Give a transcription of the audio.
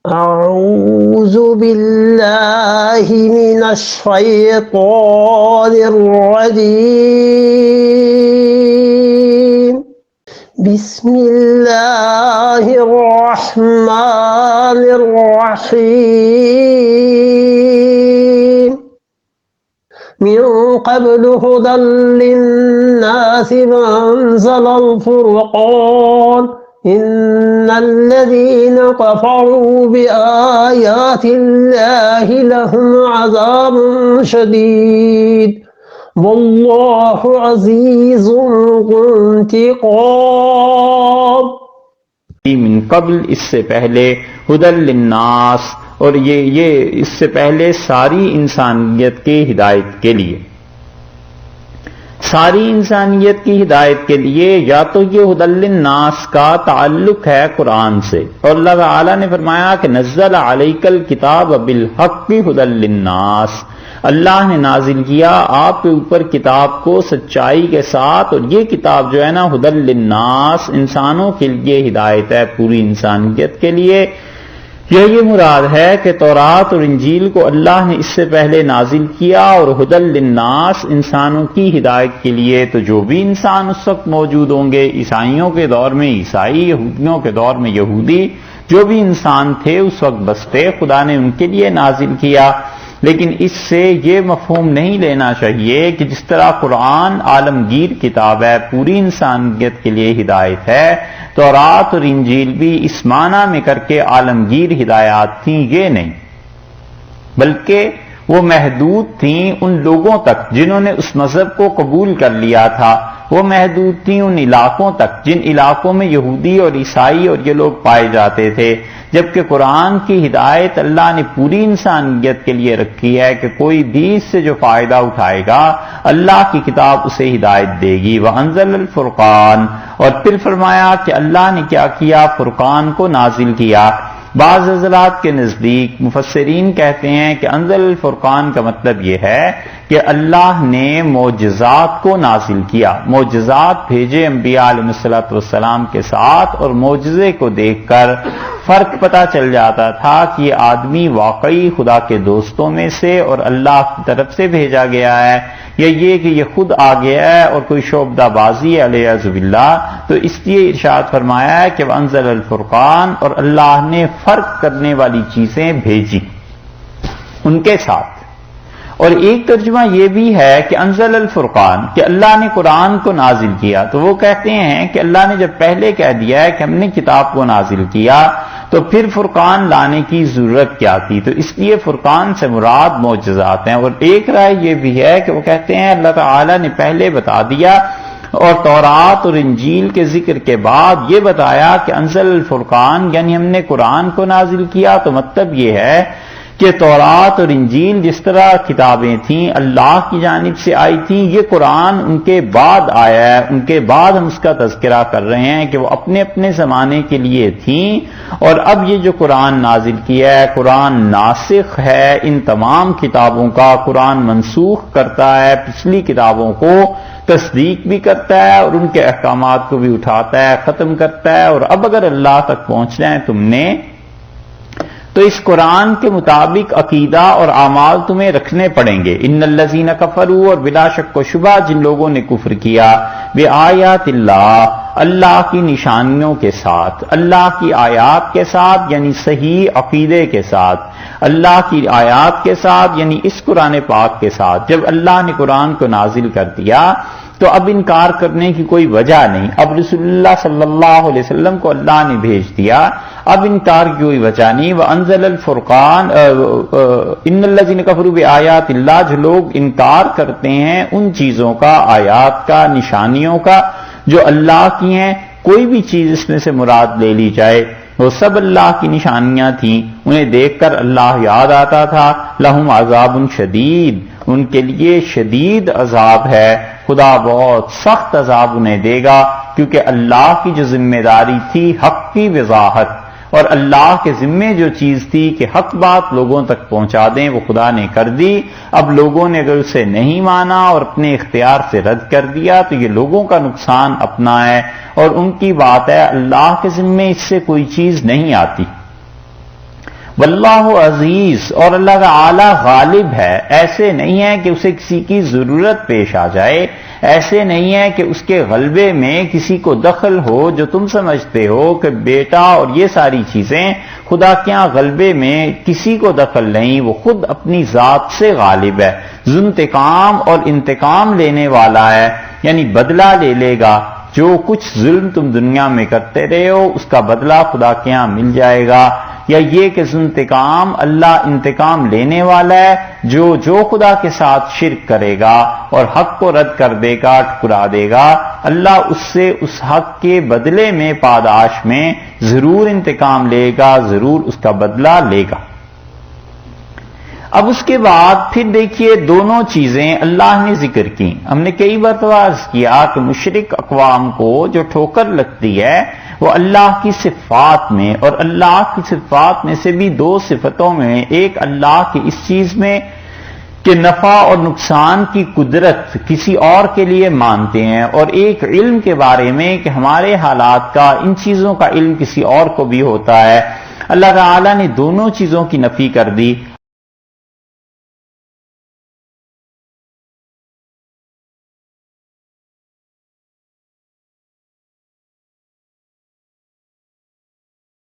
أعوذ بالله من الشيطان الرجيم بسم الله الرحمن الرحيم من قبل هدى للناس وأنزل الفرقان إن الذين كفروا بآيات الله لهم عذاب شديد والله عزيز ذو انتقام. من قبل اس سے پہلے ہدی للناس، اور یہ اس سے پہلے ساری انسانیت کی ہدایت کے لیے، ساری انسانیت کی ہدایت کے لیے. یا تو یہ ہدی للناس کا تعلق ہے قرآن سے، اور اللہ تعالیٰ نے فرمایا کہ نزل علیک الکتاب بالحق ہدی للناس، اللہ نے نازل کیا آپ کے اوپر کتاب کو سچائی کے ساتھ، اور یہ کتاب جو ہے نا ہدی للناس، انسانوں کے لیے ہدایت ہے، پوری انسانیت کے لیے. یہ مراد ہے کہ تورات اور انجیل کو اللہ نے اس سے پہلے نازل کیا، اور ہدی للناس انسانوں کی ہدایت کے لیے. تو جو بھی انسان اس وقت موجود ہوں گے، عیسائیوں کے دور میں عیسائی، یہودیوں کے دور میں یہودی، جو بھی انسان تھے اس وقت بستے، خدا نے ان کے لیے نازل کیا. لیکن اس سے یہ مفہوم نہیں لینا چاہیے کہ جس طرح قرآن عالمگیر کتاب ہے، پوری انسانیت کے لیے ہدایت ہے، تورات اور انجیل بھی اس معنی میں کر کے عالمگیر ہدایات تھیں، یہ نہیں، بلکہ وہ محدود تھیں ان لوگوں تک جنہوں نے اس مذہب کو قبول کر لیا تھا، وہ محدود تھیں ان علاقوں تک جن علاقوں میں یہودی اور عیسائی اور یہ لوگ پائے جاتے تھے. جبکہ قرآن کی ہدایت اللہ نے پوری انسانیت کے لیے رکھی ہے کہ کوئی بھی اس سے جو فائدہ اٹھائے گا اللہ کی کتاب اسے ہدایت دے گی. وَأَنزَلَ الْفُرْقَانَ، اور پھر فرمایا کہ اللہ نے کیا کیا، فرقان کو نازل کیا. بعض حضرات کے نزدیک مفسرین کہتے ہیں کہ انزل الفرقان کا مطلب یہ ہے کہ اللہ نے معجزات کو نازل کیا، معجزات بھیجے انبیاء علیہ السلام کے ساتھ، اور معجزے کو دیکھ کر فرق پتہ چل جاتا تھا کہ یہ آدمی واقعی خدا کے دوستوں میں سے اور اللہ کی طرف سے بھیجا گیا ہے، یا یہ کہ یہ خود آ گیا ہے اور کوئی شعبدہ بازی علیہ باللہ. تو اس لیے ارشاد فرمایا ہے کہ وانزل الفرقان، اور اللہ نے فرق کرنے والی چیزیں بھیجی ان کے ساتھ. اور ایک ترجمہ یہ بھی ہے کہ انزل الفرقان، کہ اللہ نے قرآن کو نازل کیا. تو وہ کہتے ہیں کہ اللہ نے جب پہلے کہہ دیا ہے کہ ہم نے کتاب کو نازل کیا، تو پھر فرقان لانے کی ضرورت کیا تھی؟ تو اس لیے فرقان سے مراد معجزات ہیں. اور ایک رائے یہ بھی ہے کہ وہ کہتے ہیں اللہ تعالیٰ نے پہلے بتا دیا اور تورات اور انجیل کے ذکر کے بعد یہ بتایا کہ انزل الفرقان، یعنی ہم نے قرآن کو نازل کیا. تو مطلب یہ ہے کہ تورات اور انجیل جس طرح کتابیں تھیں اللہ کی جانب سے آئی تھیں، یہ قرآن ان کے بعد آیا ہے، ان کے بعد ہم اس کا تذکرہ کر رہے ہیں کہ وہ اپنے اپنے زمانے کے لیے تھیں. اور اب یہ جو قرآن نازل کیا ہے، قرآن ناسخ ہے ان تمام کتابوں کا، قرآن منسوخ کرتا ہے پچھلی کتابوں کو، تصدیق بھی کرتا ہے اور ان کے احکامات کو بھی اٹھاتا ہے، ختم کرتا ہے. اور اب اگر اللہ تک پہنچنا ہے تم نے، تو اس قرآن کے مطابق عقیدہ اور اعمال تمہیں رکھنے پڑیں گے. ان الذین کفروا، اور بلا شک و شبہ جن لوگوں نے کفر کیا، بآیات اللہ، اللہ کی نشانیوں کے ساتھ، اللہ کی آیات کے ساتھ یعنی صحیح عقیدے کے ساتھ، اللہ کی آیات کے ساتھ یعنی اس قرآن پاک کے ساتھ. جب اللہ نے قرآن کو نازل کر دیا تو اب انکار کرنے کی کوئی وجہ نہیں. اب رسول اللہ صلی اللہ علیہ وسلم کو اللہ نے بھیج دیا، اب انکار کی کوئی وجہ نہیں. وانزل الفرقان، ان الذین کفروا بآیات اللہ، جو لوگ انکار کرتے ہیں ان چیزوں کا، آیات کا، نشانیوں کا جو اللہ کی ہیں، کوئی بھی چیز اس میں سے مراد لے لی جائے، وہ سب اللہ کی نشانیاں تھیں، انہیں دیکھ کر اللہ یاد آتا تھا. لہم عذاب شدید، ان کے لیے شدید عذاب ہے، خدا بہت سخت عذاب انہیں دے گا، کیونکہ اللہ کی جو ذمہ داری تھی حق کی وضاحت، اور اللہ کے ذمے جو چیز تھی کہ حق بات لوگوں تک پہنچا دیں، وہ خدا نے کر دی. اب لوگوں نے اگر اسے نہیں مانا اور اپنے اختیار سے رد کر دیا تو یہ لوگوں کا نقصان اپنا ہے اور ان کی بات ہے، اللہ کے ذمے اس سے کوئی چیز نہیں آتی. واللہ عزیز، اور اللہ تعالی غالب ہے، ایسے نہیں ہے کہ اسے کسی کی ضرورت پیش آ جائے، ایسے نہیں ہے کہ اس کے غلبے میں کسی کو دخل ہو جو تم سمجھتے ہو کہ بیٹا اور یہ ساری چیزیں، خدا کے یہاں غلبے میں کسی کو دخل نہیں، وہ خود اپنی ذات سے غالب ہے، ذو انتقام اور انتقام لینے والا ہے، یعنی بدلہ لے لے گا، جو کچھ ظلم تم دنیا میں کرتے رہے ہو اس کا بدلہ خدا کے ہاں مل جائے گا، یا یہ کہ انتقام، اللہ انتقام لینے والا ہے، جو خدا کے ساتھ شرک کرے گا اور حق کو رد کر دے گا، ٹھکرا دے گا، اللہ اس سے اس حق کے بدلے میں پاداش میں ضرور انتقام لے گا، ضرور اس کا بدلہ لے گا۔ اب اس کے بعد پھر دیکھیے دونوں چیزیں اللہ نے ذکر کی۔ ہم نے کئی بار عرض کیا کہ مشرک اقوام کو جو ٹھوکر لگتی ہے وہ اللہ کی صفات میں، اور اللہ کی صفات میں سے بھی دو صفتوں میں، ایک اللہ کی اس چیز میں کہ نفع اور نقصان کی قدرت کسی اور کے لیے مانتے ہیں، اور ایک علم کے بارے میں کہ ہمارے حالات کا، ان چیزوں کا علم کسی اور کو بھی ہوتا ہے۔ اللہ تعالیٰ نے دونوں چیزوں کی نفی کر دی۔